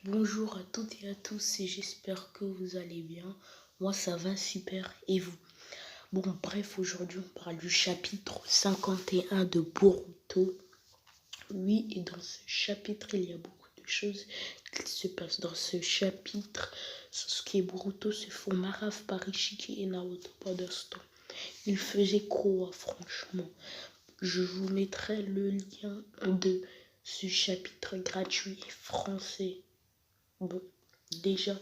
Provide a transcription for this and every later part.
Bonjour à toutes et à tous et j'espère que vous allez bien. Moi ça va super et vous? Bon bref, aujourd'hui on parle du chapitre 51 de Boruto. Oui, et dans ce chapitre il y a beaucoup de choses qui se passent dans ce chapitre. Sasuke et Boruto se font marave par Ishiki et Naruto pendant ce temps. Ils faisaient quoi franchement? Je vous mettrai le lien de ce chapitre gratuit français. Bon, déjà,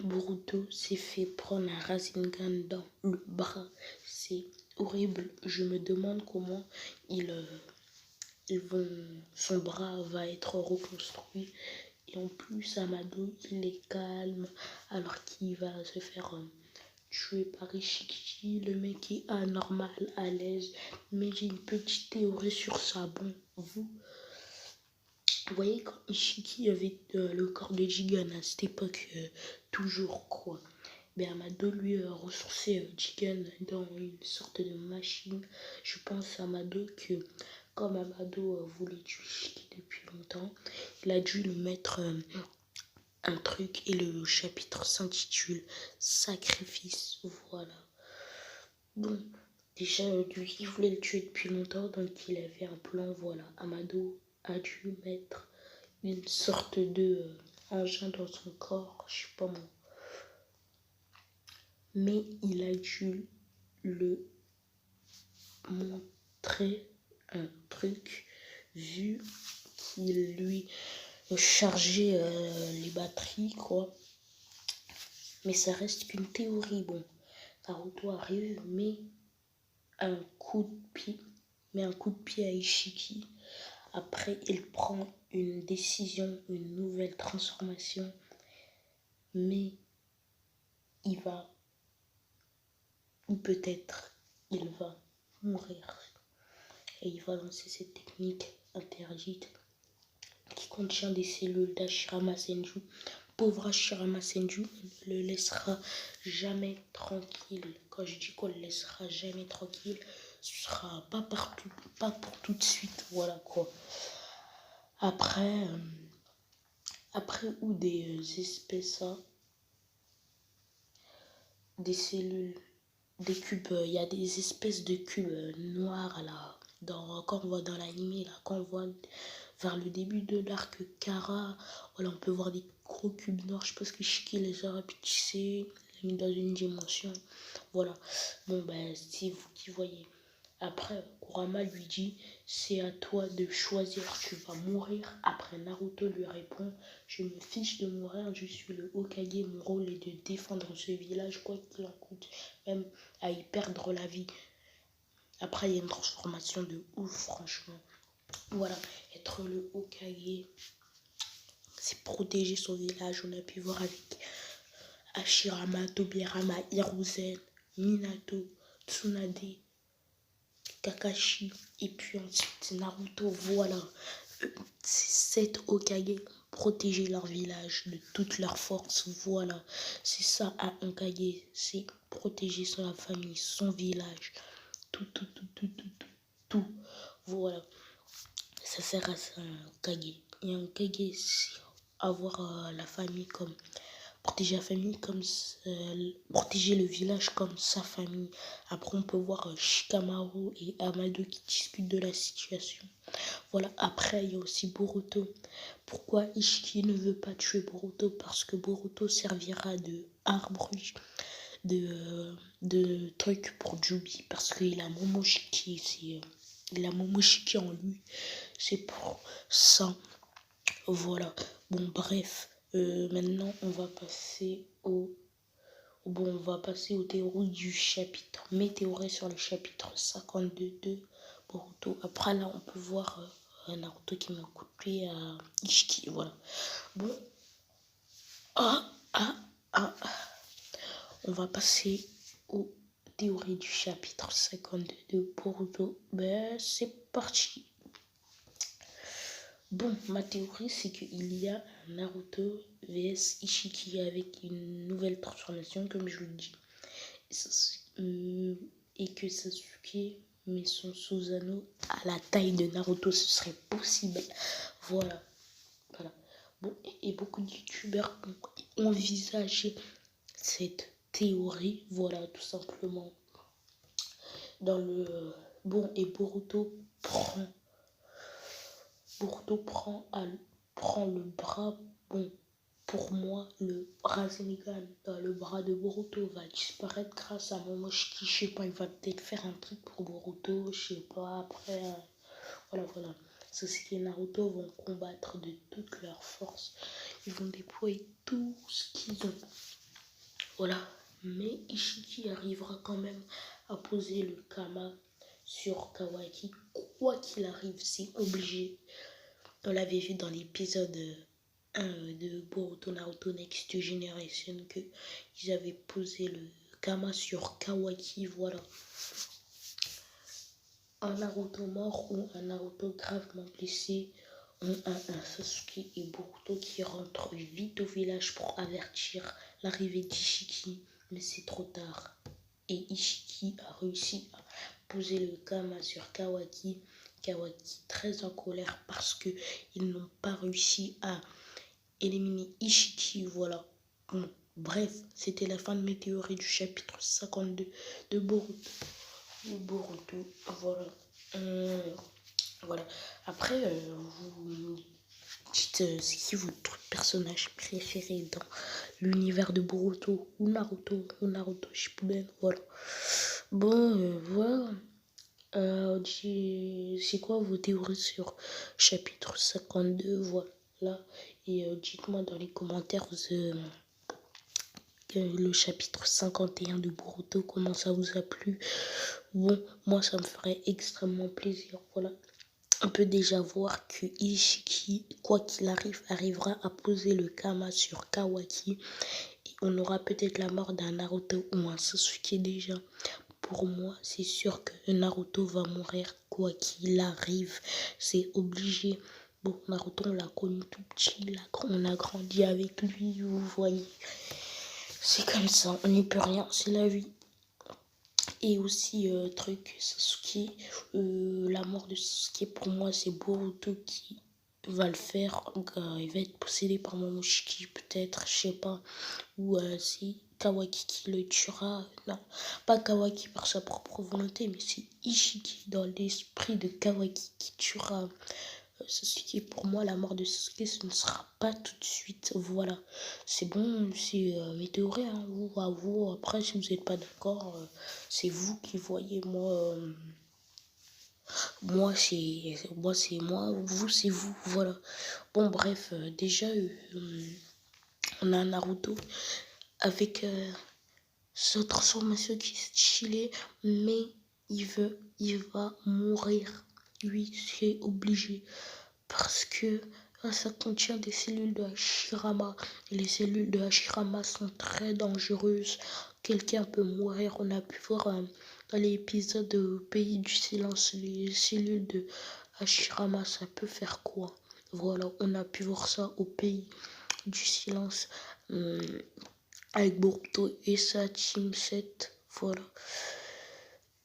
Boruto s'est fait prendre un Rasengan dans le bras. C'est horrible. Je me demande comment son bras va être reconstruit. Et en plus, Amado, il est calme alors qu'il va se faire tuer par Ishiki. Le mec est anormal, à l'aise. Mais j'ai une petite théorie sur ça. Bon, vous voyez, quand Ishiki avait le corps de Jigen à cette époque, toujours quoi. Mais Amado lui ressourçait Jigen dans une sorte de machine. Je pense à Amado que, comme Amado voulait tuer Ishiki depuis longtemps, il a dû lui mettre un truc et le chapitre s'intitule Sacrifice. Voilà. Bon, déjà, lui, il voulait le tuer depuis longtemps, donc il avait un plan. Voilà, Amado a dû mettre une sorte de engin dans son corps, je sais pas moi. Mais il a dû le montrer un truc vu qu'il lui chargeait les batteries quoi. Mais ça reste qu'une théorie. Bon, Naruto arrive, met un coup de pied à Ishiki. Après, il prend une décision, une nouvelle transformation. Mais il va, ou peut-être, il va mourir. Et il va lancer cette technique interdite qui contient des cellules d'Hashirama Senju. Pauvre Hashirama Senju, on ne le laissera jamais tranquille. Quand je dis qu'on ne le laissera jamais tranquille, ce sera pas partout, pas pour tout de suite, voilà quoi. Après ou des espèces, des cellules, des cubes, il y a des espèces de cubes noirs là, quand on voit dans l'anime, là, quand on voit vers le début de l'arc Kara, voilà, on peut voir des gros cubes noirs, je pense que Shiki les a rapetissés, les a mis dans une dimension, voilà. Bon ben, c'est vous qui voyez. Après, Kurama lui dit, c'est à toi de choisir, tu vas mourir. Après, Naruto lui répond, je me fiche de mourir, je suis le Hokage, mon rôle est de défendre ce village, quoi qu'il en coûte, même à y perdre la vie. Après, il y a une transformation de ouf, franchement. Voilà, être le Hokage, c'est protéger son village. On a pu voir avec Hashirama, Tobirama, Hiruzen, Minato, Tsunade, Kakashi et puis ensuite Naruto. Voilà, c'est 7 Hokage, protéger leur village de toute leur force. Voilà, c'est ça un Hokage, c'est protéger sa famille, son village, tout. Voilà, ça sert à ça un Hokage. Et un Hokage, c'est avoir la famille comme protéger la famille comme protéger le village comme sa famille. Après on peut voir Shikamaru et Amado qui discutent de la situation. Voilà, après il y a aussi Boruto. Pourquoi Ishiki ne veut pas tuer Boruto? Parce que Boruto servira de arbre, de truc pour Jubi, parce qu'il a Momoshiki, il a Momoshiki en lui, c'est pour ça. Voilà, bon bref, maintenant on va passer aux théories du chapitre. Mes théories sur le chapitre 52 de Boruto. Après là on peut voir Naruto qui met un coup de pied à Ishiki, voilà. Bon, on va passer aux théories du chapitre 52 de Boruto. Ben, c'est parti. Bon, ma théorie, c'est qu'il y a Naruto vs Ishiki avec une nouvelle transformation, comme je le dis. Et que Sasuke met son Susanoo à la taille de Naruto, ce serait possible. Voilà. Bon, et beaucoup de youtubeurs ont envisagé cette théorie, voilà, tout simplement. Dans le bon, et Boruto prend le bras. Bon, pour moi, le Rasengan dans le bras de Boruto va disparaître grâce à Momoshiki. Je sais pas, il va peut-être faire un truc pour Boruto, je sais pas. Après, voilà. Sasuke et Naruto vont combattre de toutes leurs forces. Ils vont déployer tout ce qu'ils ont. Voilà. Mais Ishiki arrivera quand même à poser le Kama sur Kawaki. Quoi qu'il arrive, c'est obligé. On l'avait vu dans l'épisode 1 de Boruto Naruto Next Generation qu'ils avaient posé le Kama sur Kawaki. Voilà. Un Naruto mort ou un Naruto gravement blessé. Un Sasuke et Boruto qui rentrent vite au village pour avertir l'arrivée d'Ishiki. Mais c'est trop tard. Et Ishiki a réussi à poser le Kama sur Kawaki. Kawaki très en colère parce qu'ils n'ont pas réussi à éliminer Ishiki. Voilà. Bon, bref, c'était la fin de mes théories du chapitre 52 de Boruto. Voilà. Voilà. Après, vous dites c'est qui votre personnage préféré dans l'univers de Boruto ou Naruto Shippuden. Voilà. Bon, voilà. C'est quoi vos théories sur chapitre 52? Voilà. Et dites-moi dans les commentaires le chapitre 51 de Boruto, comment ça vous a plu. Bon, moi ça me ferait extrêmement plaisir. Voilà. On peut déjà voir que Ishiki, quoi qu'il arrive, arrivera à poser le Kama sur Kawaki. Et on aura peut-être la mort d'un Naruto ou un Sasuke déjà. Pour moi, c'est sûr que Naruto va mourir quoi qu'il arrive. C'est obligé. Bon, Naruto, on l'a connu tout petit. On a grandi avec lui, vous voyez. C'est comme ça, on n'y peut rien, c'est la vie. Et aussi, Sasuke, la mort de Sasuke, pour moi, c'est Boruto qui va le faire. Il va être possédé par Momoshiki, peut-être, je sais pas. Ou c'est Kawaki qui le tuera. Non, pas Kawaki par sa propre volonté, mais c'est Ishiki dans l'esprit de Kawaki qui tuera Sasuke. Pour moi, la mort de Sasuke, ce ne sera pas tout de suite. Voilà, c'est bon, c'est mes théories, hein. Vous, après, si vous n'êtes pas d'accord, c'est vous qui voyez. Moi, c'est moi, vous, c'est vous. Voilà. Bon, bref, déjà, on a Naruto avec sa transformation qui est stylée, mais il va mourir. Oui, c'est obligé. Parce que ça contient des cellules de Hashirama. Et les cellules de Hashirama sont très dangereuses. Quelqu'un peut mourir. On a pu voir dans l'épisode Pays du Silence, les cellules de Hashirama, ça peut faire quoi? Voilà, on a pu voir ça au Pays du Silence. Avec Boruto et sa team 7, voilà.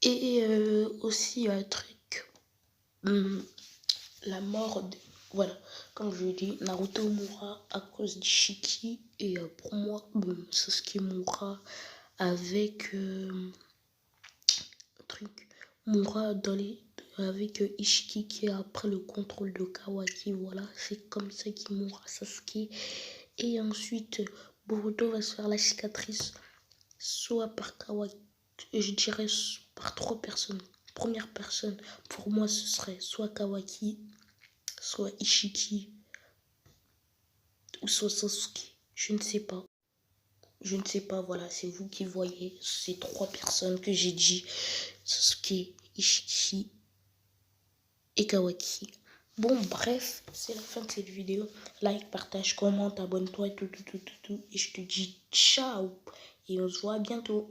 Et aussi un truc, la mort de... Voilà, comme je dis, Naruto mourra à cause d'Ishiki. Et pour moi, Sasuke mourra avec... mourra avec Ishiki qui a pris le contrôle de Kawaki. Voilà, c'est comme ça qu'il mourra Sasuke. Et ensuite, Boruto va se faire la cicatrice, soit par Kawaki, je dirais par 3 personnes. Première personne, pour moi, ce serait soit Kawaki, soit Ishiki, ou soit Sasuke. Je ne sais pas. Je ne sais pas, voilà, c'est vous qui voyez ces 3 personnes que j'ai dit. Sasuke, Ishiki et Kawaki. Bon, bref, c'est la fin de cette vidéo. Like, partage, commente, abonne-toi et tout. Et je te dis ciao. Et on se voit bientôt.